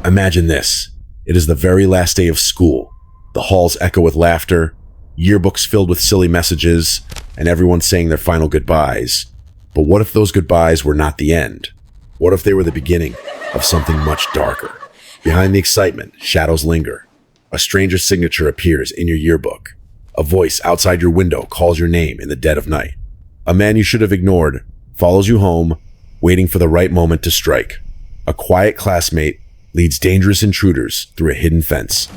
Imagine this. It is the very last day of school. The halls echo with laughter, yearbooks filled with silly messages, and everyone saying their final goodbyes. But what if those goodbyes were not the end? What if they were the beginning of something much darker? Behind the excitement, shadows linger. A stranger's signature appears in your yearbook. A voice outside your window calls your name in the dead of night. A man you should have ignored follows you home, waiting for the right moment to strike. A quiet classmate leads dangerous intruders through a hidden fence.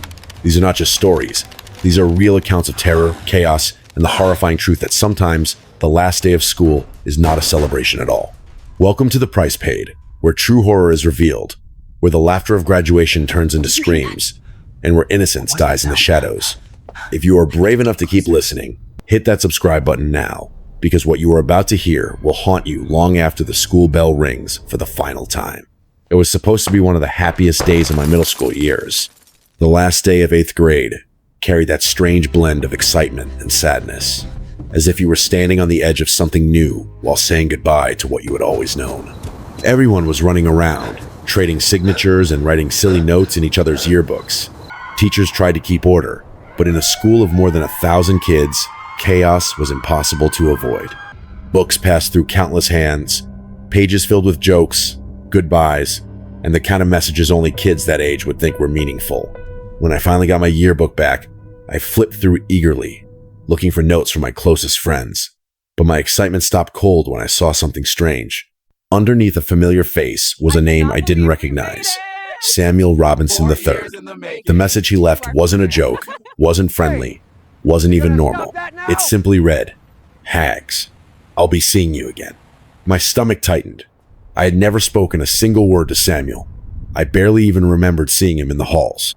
These are not just stories. These are real accounts of terror, chaos, and the horrifying truth that sometimes the last day of school is not a celebration at all. Welcome to The Price Paid, where true horror is revealed, where the laughter of graduation turns into screams, and where innocence dies in the shadows. If you are brave enough to keep listening, hit that subscribe button now, because what you are about to hear will haunt you long after the school bell rings for the final time. It was supposed to be one of the happiest days of my middle school years. The last day of 8th grade carried that strange blend of excitement and sadness, as if you were standing on the edge of something new while saying goodbye to what you had always known. Everyone was running around, trading signatures and writing silly notes in each other's yearbooks. Teachers tried to keep order, but in a school of more than 1,000 kids, chaos was impossible to avoid. Books passed through countless hands, pages filled with jokes, goodbyes, and the kind of messages only kids that age would think were meaningful. When I finally got my yearbook back, I flipped through eagerly, looking for notes from my closest friends. But my excitement stopped cold when I saw something strange. Underneath a familiar face was a name I didn't recognize. Samuel Robinson III. The message he left wasn't a joke, wasn't friendly, wasn't even normal. It simply read, "Hags, I'll be seeing you again." My stomach tightened. I had never spoken a single word to Samuel. I barely even remembered seeing him in the halls.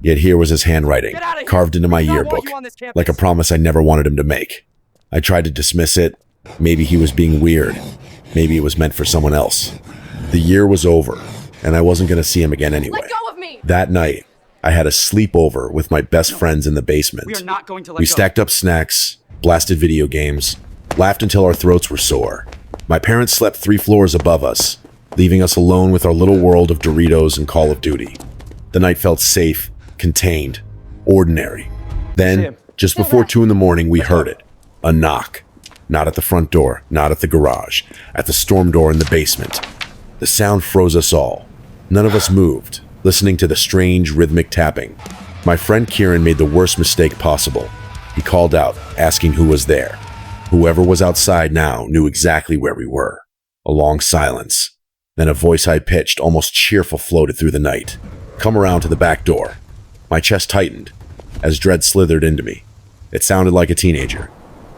Yet here was his handwriting, carved into my yearbook, like a promise I never wanted him to make. I tried to dismiss it. Maybe he was being weird. Maybe it was meant for someone else. The year was over, and I wasn't going to see him again anyway. Let go of me! That night, I had a sleepover with my best friends in the basement. We are not going to let We go. stacked up snacks, blasted video games, laughed until our throats were sore. My parents slept 3 floors above us, leaving us alone with our little world of Doritos and Call of Duty. The night felt safe, contained, ordinary. Then, just before 2 a.m, we heard it. A knock. Not at the front door, not at the garage, at the storm door in the basement. The sound froze us all. None of us moved, listening to the strange rhythmic tapping. My friend Kieran made the worst mistake possible. He called out, asking who was there. Whoever was outside now knew exactly where we were. A long silence. Then a voice high-pitched, almost cheerful, floated through the night. "Come around to the back door." My chest tightened as dread slithered into me. It sounded like a teenager,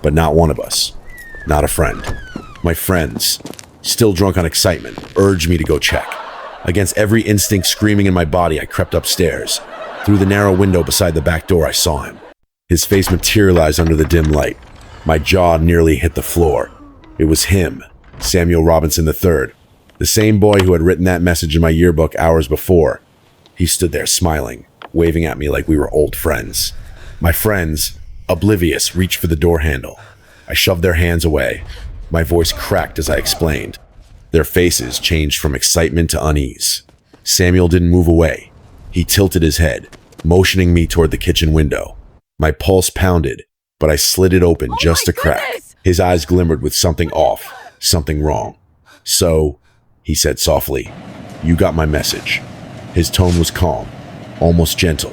but not one of us. Not a friend. My friends, still drunk on excitement, urged me to go check. Against every instinct screaming in my body, I crept upstairs. Through the narrow window beside the back door, I saw him. His face materialized under the dim light. My jaw nearly hit the floor. It was him, Samuel Robinson III, the same boy who had written that message in my yearbook hours before. He stood there smiling, waving at me like we were old friends. My friends, oblivious, reached for the door handle. I shoved their hands away. My voice cracked as I explained. Their faces changed from excitement to unease. Samuel didn't move away. He tilted his head, motioning me toward the kitchen window. My pulse pounded, but I slid it open just a crack. His eyes glimmered with something off, something wrong. "So," he said softly, "you got my message." His tone was calm, almost gentle,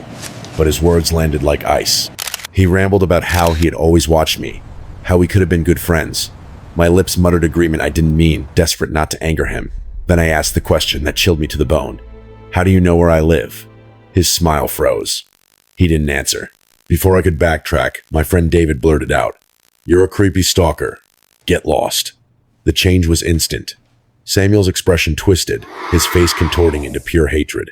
but his words landed like ice. He rambled about how he had always watched me, how we could have been good friends. My lips muttered agreement I didn't mean, desperate not to anger him. Then I asked the question that chilled me to the bone. "How do you know where I live?" His smile froze. He didn't answer. Before I could backtrack, my friend David blurted out, "You're a creepy stalker. Get lost." The change was instant. Samuel's expression twisted, his face contorting into pure hatred.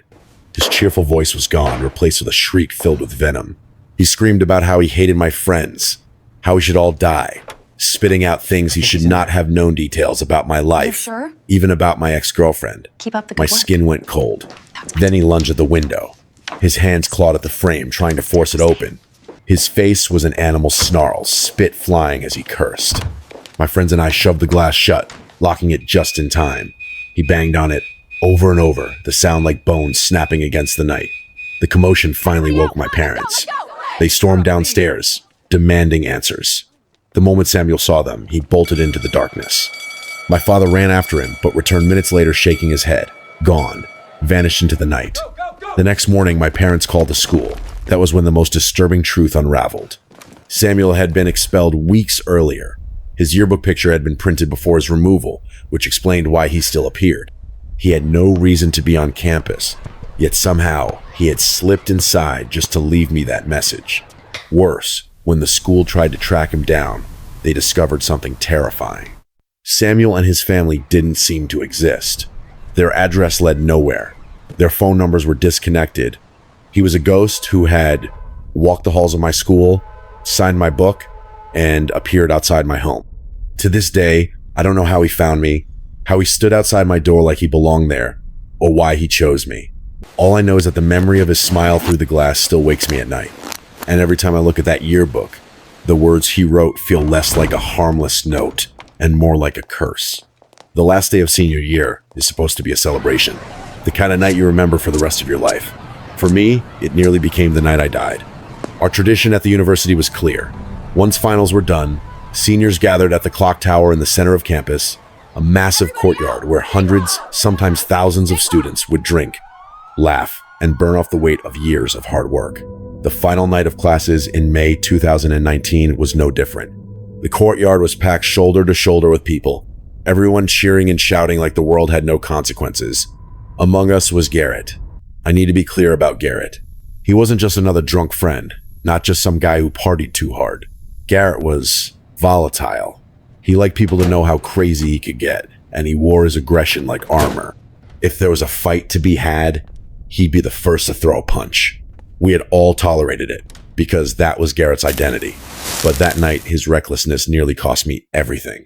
His cheerful voice was gone, replaced with a shriek filled with venom. He screamed about how he hated my friends, how we should all die, spitting out things he should not have known, details about my life, sure? even about my ex-girlfriend. Keep up the My good work. skin went cold. Then he lunged at the window. His hands clawed at the frame, trying to force it open. His face was an animal snarl, spit flying as he cursed. My friends and I shoved the glass shut, locking it just in time. He banged on it, Over and over, the sound like bones snapping against the night. The commotion finally woke my parents. They stormed downstairs, demanding answers. The moment Samuel saw them, he bolted into the darkness. My father ran after him, but returned minutes later shaking his head. Gone. Vanished into the night. The next morning, my parents called the school. That was when the most disturbing truth unraveled. Samuel had been expelled weeks earlier. His yearbook picture had been printed before his removal, which explained why he still appeared. He had no reason to be on campus, yet somehow he had slipped inside just to leave me that message. Worse, when the school tried to track him down, they discovered something terrifying. Samuel and his family didn't seem to exist. Their address led nowhere. Their phone numbers were disconnected. He was a ghost who had walked the halls of my school, signed my book, and appeared outside my home. To this day, I don't know how he found me, how he stood outside my door like he belonged there, or why he chose me. All I know is that the memory of his smile through the glass still wakes me at night. And every time I look at that yearbook, the words he wrote feel less like a harmless note and more like a curse. The last day of senior year is supposed to be a celebration, the kind of night you remember for the rest of your life. For me, it nearly became the night I died. Our tradition at the university was clear. Once finals were done, seniors gathered at the clock tower in the center of campus, a massive courtyard where hundreds, sometimes thousands of students would drink, laugh, and burn off the weight of years of hard work. The final night of classes in May 2019 was no different. The courtyard was packed shoulder to shoulder with people, everyone cheering and shouting like the world had no consequences. Among us was Garrett. I need to be clear about Garrett. He wasn't just another drunk friend, not just some guy who partied too hard. Garrett was volatile. He liked people to know how crazy he could get, and he wore his aggression like armor. If there was a fight to be had, he'd be the first to throw a punch. We had all tolerated it, because that was Garrett's identity. But that night, his recklessness nearly cost me everything.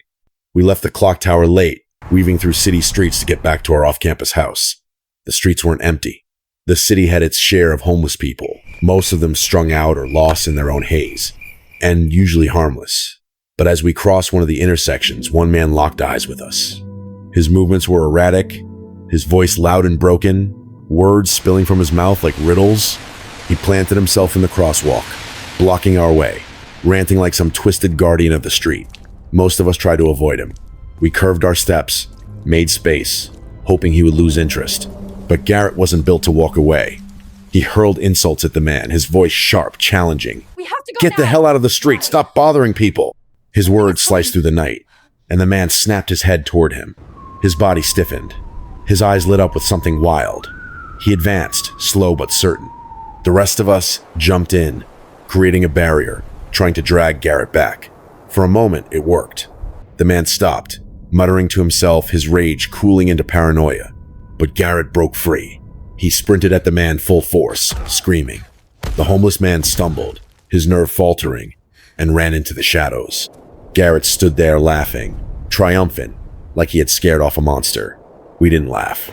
We left the clock tower late, weaving through city streets to get back to our off-campus house. The streets weren't empty. The city had its share of homeless people, most of them strung out or lost in their own haze, and usually harmless. But as we crossed one of the intersections, one man locked eyes with us. His movements were erratic, his voice loud and broken, words spilling from his mouth like riddles. He planted himself in the crosswalk, blocking our way, ranting like some twisted guardian of the street. Most of us tried to avoid him. We curved our steps, made space, hoping he would lose interest. But Garrett wasn't built to walk away. He hurled insults at the man, his voice sharp, challenging. We have to go "Get the hell out of the street! Stop bothering people!" His words sliced through the night, and the man snapped his head toward him. His body stiffened. His eyes lit up with something wild. He advanced, slow but certain. The rest of us jumped in, creating a barrier, trying to drag Garrett back. For a moment, it worked. The man stopped, muttering to himself, his rage cooling into paranoia. But Garrett broke free. He sprinted at the man full force, screaming. The homeless man stumbled, his nerve faltering, and ran into the shadows. Garrett stood there laughing, triumphant, like he had scared off a monster. We didn't laugh.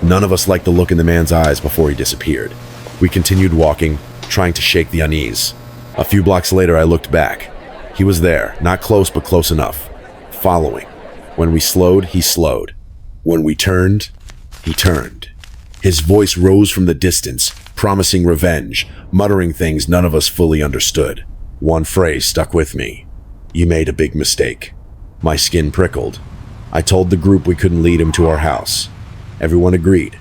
None of us liked the look in the man's eyes before he disappeared. We continued walking, trying to shake the unease. A few blocks later, I looked back. He was there, not close but close enough, following. When we slowed, he slowed. When we turned, he turned. His voice rose from the distance, promising revenge, muttering things none of us fully understood. One phrase stuck with me. "You made a big mistake." My skin prickled. I told the group we couldn't lead him to our house. Everyone agreed,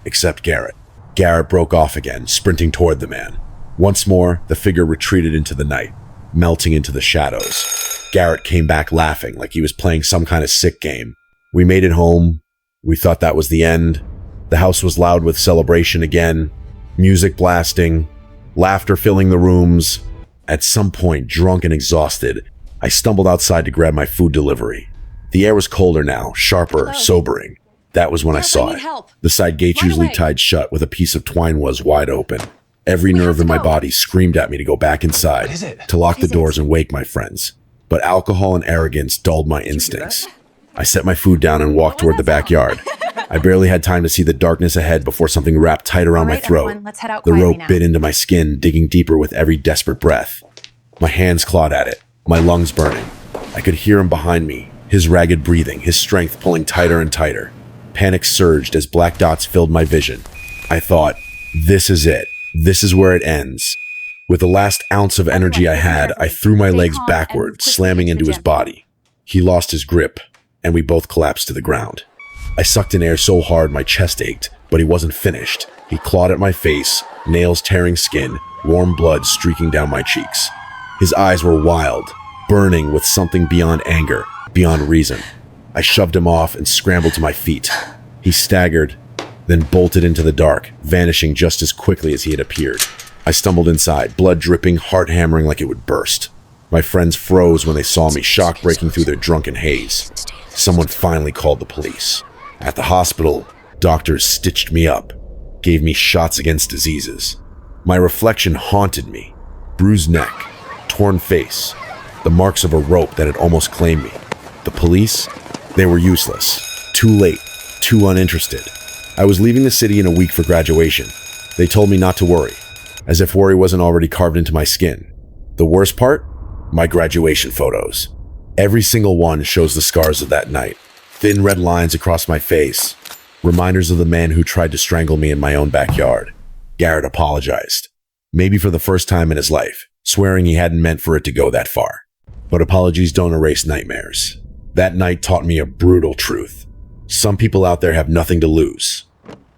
except Garrett. Garrett broke off again, sprinting toward the man. Once more, the figure retreated into the night, melting into the shadows. Garrett came back laughing like he was playing some kind of sick game. We made it home. We thought that was the end. The house was loud with celebration again, music blasting, laughter filling the rooms. At some point, drunk and exhausted, I stumbled outside to grab my food delivery. The air was colder now, sharper, sobering. That was when I saw it. The side gate, usually tied shut with a piece of twine, was wide open. Every nerve in my body screamed at me to go back inside, to lock the doors and wake my friends. But alcohol and arrogance dulled my instincts. I set my food down and walked toward the backyard. I barely had time to see the darkness ahead before something wrapped tight around my throat. The rope bit into my skin, digging deeper with every desperate breath. My hands clawed at it, my lungs burning. I could hear him behind me, his ragged breathing, his strength pulling tighter and tighter. Panic surged as black dots filled my vision. I thought, this is it. This is where it ends. With the last ounce of energy I had, I threw my legs backward, slamming into his body. He lost his grip, and we both collapsed to the ground. I sucked in air so hard my chest ached, but he wasn't finished. He clawed at my face, nails tearing skin, warm blood streaking down my cheeks. His eyes were wild, burning with something beyond anger, beyond reason. I shoved him off and scrambled to my feet. He staggered, then bolted into the dark, vanishing just as quickly as he had appeared. I stumbled inside, blood dripping, heart hammering like it would burst. My friends froze when they saw me, shock breaking through their drunken haze. Someone finally called the police. At the hospital, doctors stitched me up, gave me shots against diseases. My reflection haunted me. Bruised neck, torn face, the marks of a rope that had almost claimed me. The police? They were useless. Too late. Too uninterested. I was leaving the city in a week for graduation. They told me not to worry, as if worry wasn't already carved into my skin. The worst part? My graduation photos. Every single one shows the scars of that night. Thin red lines across my face. Reminders of the man who tried to strangle me in my own backyard. Garrett apologized. Maybe for the first time in his life, swearing he hadn't meant for it to go that far. But apologies don't erase nightmares. That night taught me a brutal truth. Some people out there have nothing to lose.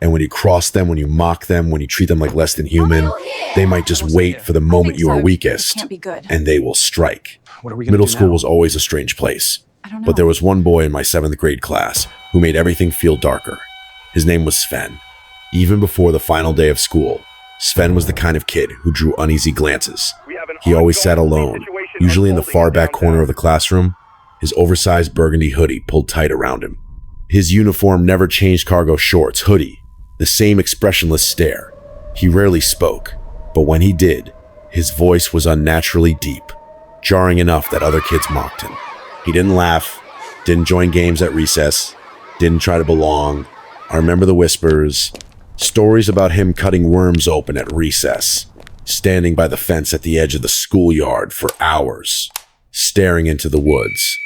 And when you cross them, when you mock them, when you treat them like less than human, they might just wait for the moment you are weakest, and they will strike. Middle school was always a strange place. But there was one boy in my 7th grade class who made everything feel darker. His name was Sven. Even before the final day of school, Sven was the kind of kid who drew uneasy glances. He always sat alone, usually in the far back corner of the classroom, his oversized burgundy hoodie pulled tight around him. His uniform never changed: cargo shorts, hoodie, the same expressionless stare. He rarely spoke, but when he did, his voice was unnaturally deep, jarring enough that other kids mocked him. He didn't laugh, didn't join games at recess, didn't try to belong. I remember the whispers, stories about him cutting worms open at recess, standing by the fence at the edge of the schoolyard for hours, staring into the woods.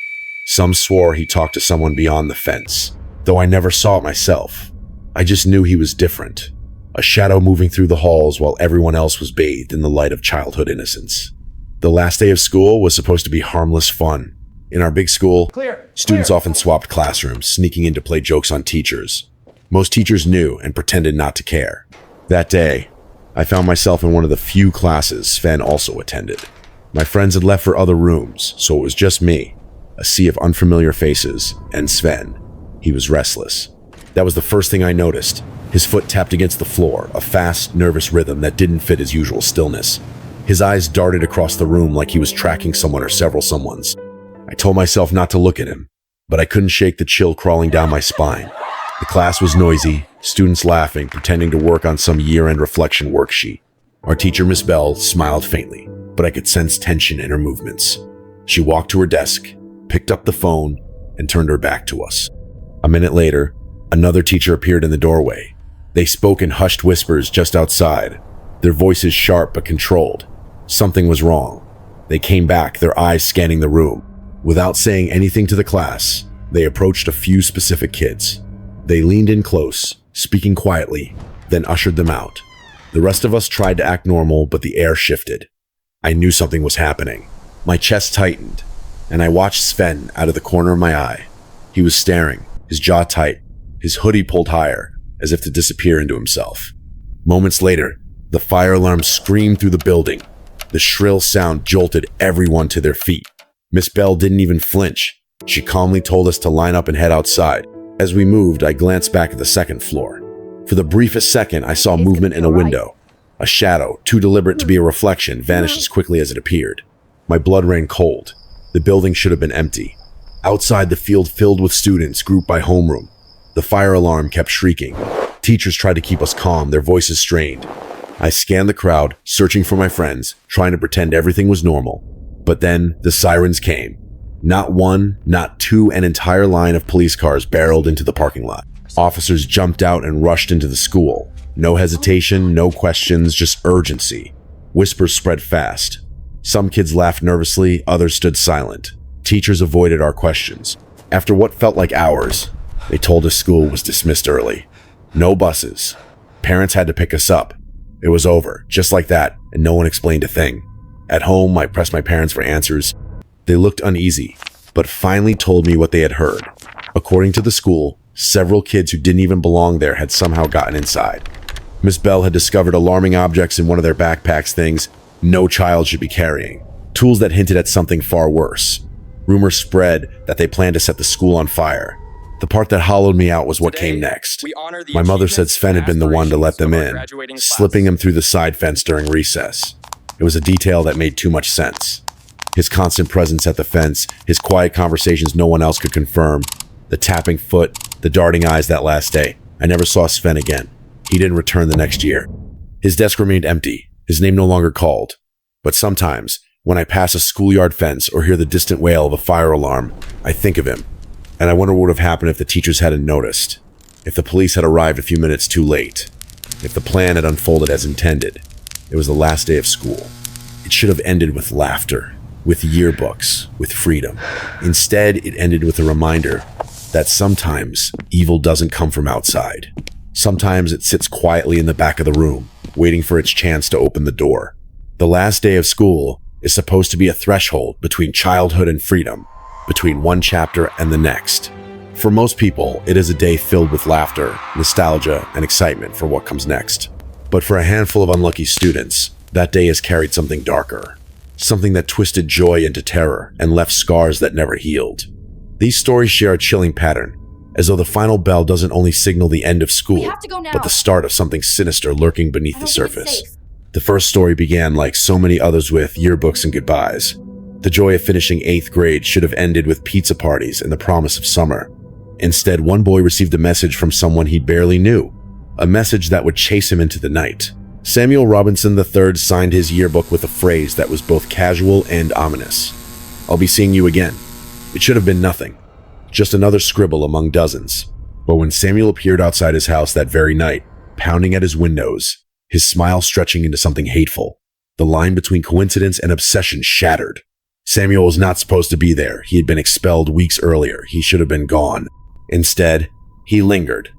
Some swore he talked to someone beyond the fence, though I never saw it myself. I just knew he was different, a shadow moving through the halls while everyone else was bathed in the light of childhood innocence. The last day of school was supposed to be harmless fun. In our big school, students often swapped classrooms, sneaking in to play jokes on teachers. Most teachers knew and pretended not to care. That day, I found myself in one of the few classes Sven also attended. My friends had left for other rooms, so it was just me, a sea of unfamiliar faces, and Sven. He was restless. That was the first thing I noticed. His foot tapped against the floor, a fast, nervous rhythm that didn't fit his usual stillness. His eyes darted across the room like he was tracking someone or several someones. I told myself not to look at him, but I couldn't shake the chill crawling down my spine. The class was noisy, students laughing, pretending to work on some year-end reflection worksheet. Our teacher, Miss Bell, smiled faintly, but I could sense tension in her movements. She walked to her desk, picked up the phone, and turned her back to us. A minute later, another teacher appeared in the doorway. They spoke in hushed whispers just outside, their voices sharp but controlled. Something was wrong. They came back, their eyes scanning the room. Without saying anything to the class, they approached a few specific kids. They leaned in close, speaking quietly, then ushered them out. The rest of us tried to act normal, but the air shifted. I knew something was happening. My chest tightened, and I watched Sven out of the corner of my eye. He was staring, his jaw tight, his hoodie pulled higher, as if to disappear into himself. Moments later, the fire alarm screamed through the building. The shrill sound jolted everyone to their feet. Miss Bell didn't even flinch. She calmly told us to line up and head outside. As we moved, I glanced back at the second floor. For the briefest second, I saw movement in a window. A shadow, too deliberate to be a reflection, vanished as quickly as it appeared. My blood ran cold. The building should have been empty. Outside, the field filled with students, grouped by homeroom. The fire alarm kept shrieking. Teachers tried to keep us calm, their voices strained. I scanned the crowd, searching for my friends, trying to pretend everything was normal. But then, the sirens came. Not one, not two, an entire line of police cars barreled into the parking lot. Officers jumped out and rushed into the school. No hesitation, no questions, just urgency. Whispers spread fast. Some kids laughed nervously, others stood silent. Teachers avoided our questions. After what felt like hours, They told us school was dismissed early. No buses. Parents had to pick us up. It was over, just like that, and no one explained a thing. At home, I pressed my parents for answers. They looked uneasy, but finally told me what they had heard. According to the school, several kids who didn't even belong there had somehow gotten inside. Miss Bell had discovered alarming objects in one of their backpacks, things no child should be carrying. Tools that hinted at something far worse. Rumors spread that they planned to set the school on fire. The part that hollowed me out was what came next. My mother said Sven had been the one to let them in, slipping them through the side fence during recess. It was a detail that made too much sense. His constant presence at the fence, his quiet conversations no one else could confirm, the tapping foot, the darting eyes that last day. I never saw Sven again. He didn't return the next year. His desk remained empty, his name no longer called. But sometimes, when I pass a schoolyard fence or hear the distant wail of a fire alarm, I think of him. And I wonder what would have happened if the teachers hadn't noticed, if the police had arrived a few minutes too late, if the plan had unfolded as intended. It was the last day of school. It should have ended with laughter, with yearbooks, with freedom. Instead, it ended with a reminder that sometimes evil doesn't come from outside. Sometimes it sits quietly in the back of the room, waiting for its chance to open the door. The last day of school is supposed to be a threshold between childhood and freedom, between one chapter and the next. For most people, it is a day filled with laughter, nostalgia, and excitement for what comes next. But for a handful of unlucky students, that day has carried something darker, something that twisted joy into terror and left scars that never healed. These stories share a chilling pattern, as though the final bell doesn't only signal the end of school, but the start of something sinister lurking beneath the surface. The first story began like so many others with yearbooks and goodbyes. The joy of finishing 8th grade should have ended with pizza parties and the promise of summer. Instead, one boy received a message from someone he barely knew, a message that would chase him into the night. Samuel Robinson III signed his yearbook with a phrase that was both casual and ominous. "I'll be seeing you again." It should have been nothing, just another scribble among dozens. But when Samuel appeared outside his house that very night, pounding at his windows, his smile stretching into something hateful, the line between coincidence and obsession shattered. Samuel was not supposed to be there. He had been expelled weeks earlier. He should have been gone. Instead, he lingered,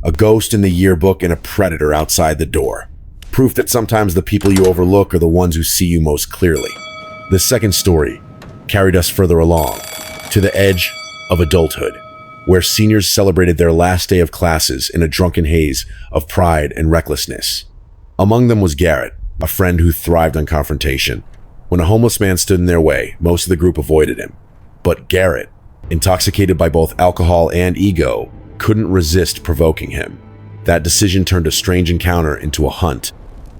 a ghost in the yearbook and a predator outside the door. Proof that sometimes the people you overlook are the ones who see you most clearly. The second story carried us further along, to the edge of adulthood, where seniors celebrated their last day of classes in a drunken haze of pride and recklessness. Among them was Garrett, a friend who thrived on confrontation. When a homeless man stood in their way, most of the group avoided him. But Garrett, intoxicated by both alcohol and ego, couldn't resist provoking him. That decision turned a strange encounter into a hunt.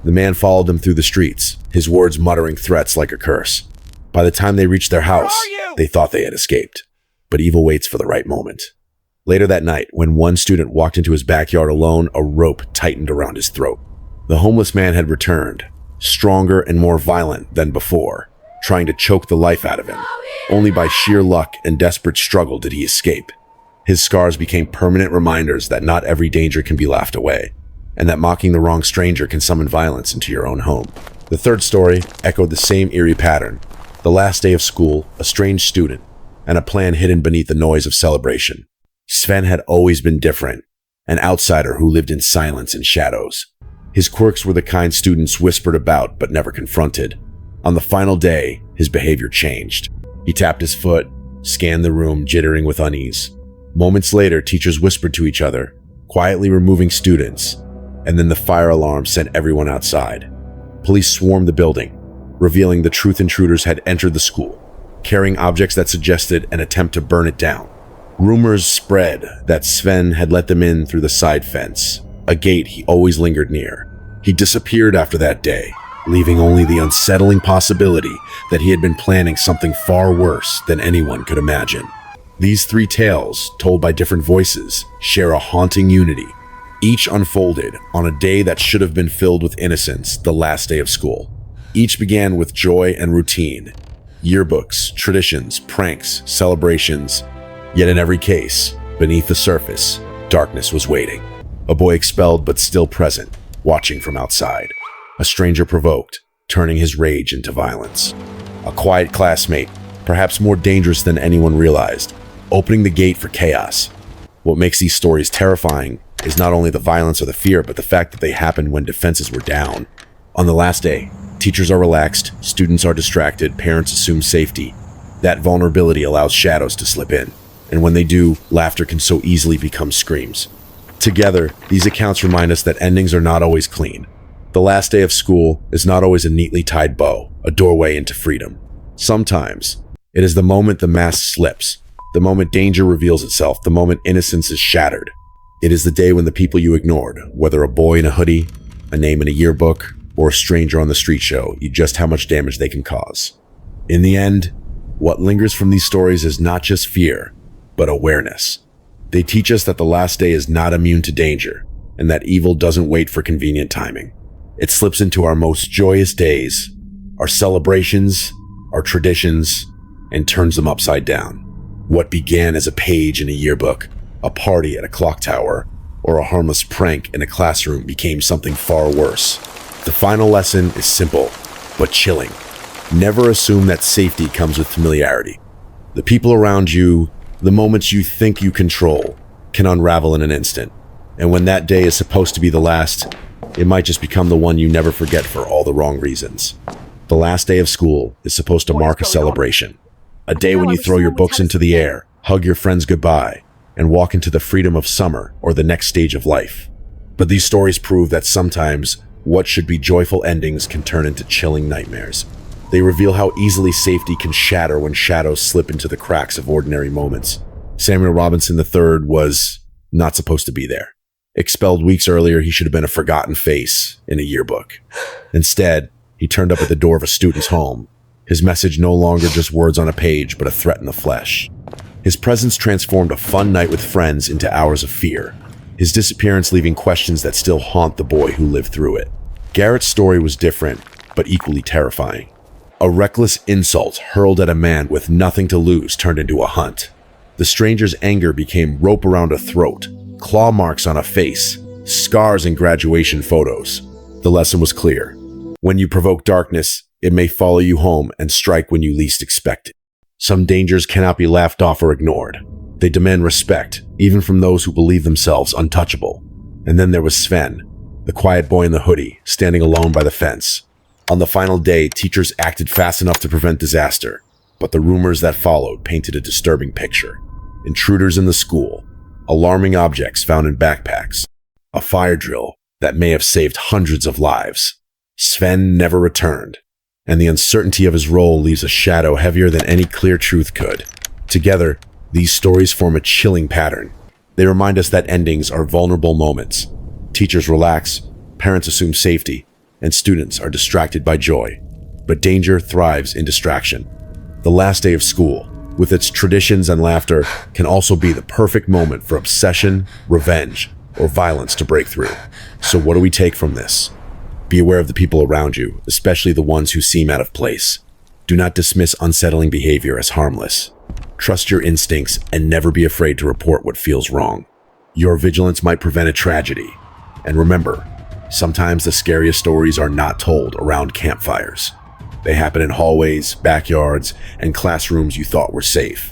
The man followed them through the streets, his words muttering threats like a curse. By the time they reached their house, they thought they had escaped. But evil waits for the right moment. Later that night, when one student walked into his backyard alone, a rope tightened around his throat. The homeless man had returned, stronger and more violent than before, trying to choke the life out of him. Only by sheer luck and desperate struggle did he escape. His scars became permanent reminders that not every danger can be laughed away, and that mocking the wrong stranger can summon violence into your own home. The third story echoed the same eerie pattern. The last day of school, a strange student, and a plan hidden beneath the noise of celebration. Sven had always been different, an outsider who lived in silence and shadows. His quirks were the kind students whispered about but never confronted. On the final day, his behavior changed. He tapped his foot, scanned the room, jittering with unease. Moments later, teachers whispered to each other, quietly removing students, and then the fire alarm sent everyone outside. Police swarmed the building, revealing the truth intruders had entered the school, carrying objects that suggested an attempt to burn it down. Rumors spread that Sven had let them in through the side fence, a gate he always lingered near. He disappeared after that day, leaving only the unsettling possibility that he had been planning something far worse than anyone could imagine. These three tales, told by different voices, share a haunting unity, each unfolded on a day that should have been filled with innocence, the last day of school. Each began with joy and routine, yearbooks, traditions, pranks, celebrations. Yet in every case, beneath the surface, darkness was waiting. A boy expelled but still present, watching from outside. A stranger provoked, turning his rage into violence. A quiet classmate, perhaps more dangerous than anyone realized, opening the gate for chaos. What makes these stories terrifying is not only the violence or the fear, but the fact that they happened when defenses were down. On the last day, teachers are relaxed, students are distracted, parents assume safety. That vulnerability allows shadows to slip in, and when they do, laughter can so easily become screams. Together, these accounts remind us that endings are not always clean. The last day of school is not always a neatly tied bow, a doorway into freedom. Sometimes, it is the moment the mask slips, the moment danger reveals itself, the moment innocence is shattered. It is the day when the people you ignored, whether a boy in a hoodie, a name in a yearbook, or a stranger on the street, show you just how much damage they can cause. In the end, what lingers from these stories is not just fear, but awareness. They teach us that the last day is not immune to danger, and that evil doesn't wait for convenient timing. It slips into our most joyous days, our celebrations, our traditions, and turns them upside down. What began as a page in a yearbook, a party at a clock tower, or a harmless prank in a classroom became something far worse. The final lesson is simple, but chilling. Never assume that safety comes with familiarity. The people around you, the moments you think you control, can unravel in an instant. And when that day is supposed to be the last, it might just become the one you never forget for all the wrong reasons. The last day of school is supposed to mark a celebration. A day when you throw your books into the air, hug your friends goodbye, and walk into the freedom of summer or the next stage of life. But these stories prove that sometimes what should be joyful endings can turn into chilling nightmares. They reveal how easily safety can shatter when shadows slip into the cracks of ordinary moments. Samuel Robinson III was not supposed to be there. Expelled weeks earlier, he should have been a forgotten face in a yearbook. Instead, he turned up at the door of a student's home. His message no longer just words on a page, but a threat in the flesh. His presence transformed a fun night with friends into hours of fear. His disappearance leaving questions that still haunt the boy who lived through it. Garrett's story was different, but equally terrifying. A reckless insult hurled at a man with nothing to lose turned into a hunt. The stranger's anger became rope around a throat, claw marks on a face, scars in graduation photos. The lesson was clear. When you provoke darkness, it may follow you home and strike when you least expect it. Some dangers cannot be laughed off or ignored. They demand respect, even from those who believe themselves untouchable. And then there was Sven, the quiet boy in the hoodie, standing alone by the fence. On the final day, teachers acted fast enough to prevent disaster, but the rumors that followed painted a disturbing picture. Intruders in the school, alarming objects found in backpacks, a fire drill that may have saved hundreds of lives. Sven never returned, and the uncertainty of his role leaves a shadow heavier than any clear truth could. Together, these stories form a chilling pattern. They remind us that endings are vulnerable moments. Teachers relax, parents assume safety, and students are distracted by joy. But danger thrives in distraction. The last day of school, with its traditions and laughter, can also be the perfect moment for obsession, revenge, or violence to break through. So what do we take from this? Be aware of the people around you, especially the ones who seem out of place. Do not dismiss unsettling behavior as harmless. Trust your instincts and never be afraid to report what feels wrong. Your vigilance might prevent a tragedy. And remember, sometimes the scariest stories are not told around campfires. They happen in hallways, backyards, and classrooms you thought were safe.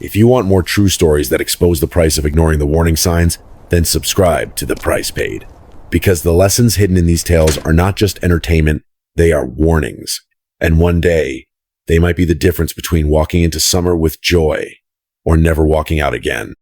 If you want more true stories that expose the price of ignoring the warning signs, then subscribe to The Price Paid. Because the lessons hidden in these tales are not just entertainment, they are warnings. And one day, they might be the difference between walking into summer with joy or never walking out again.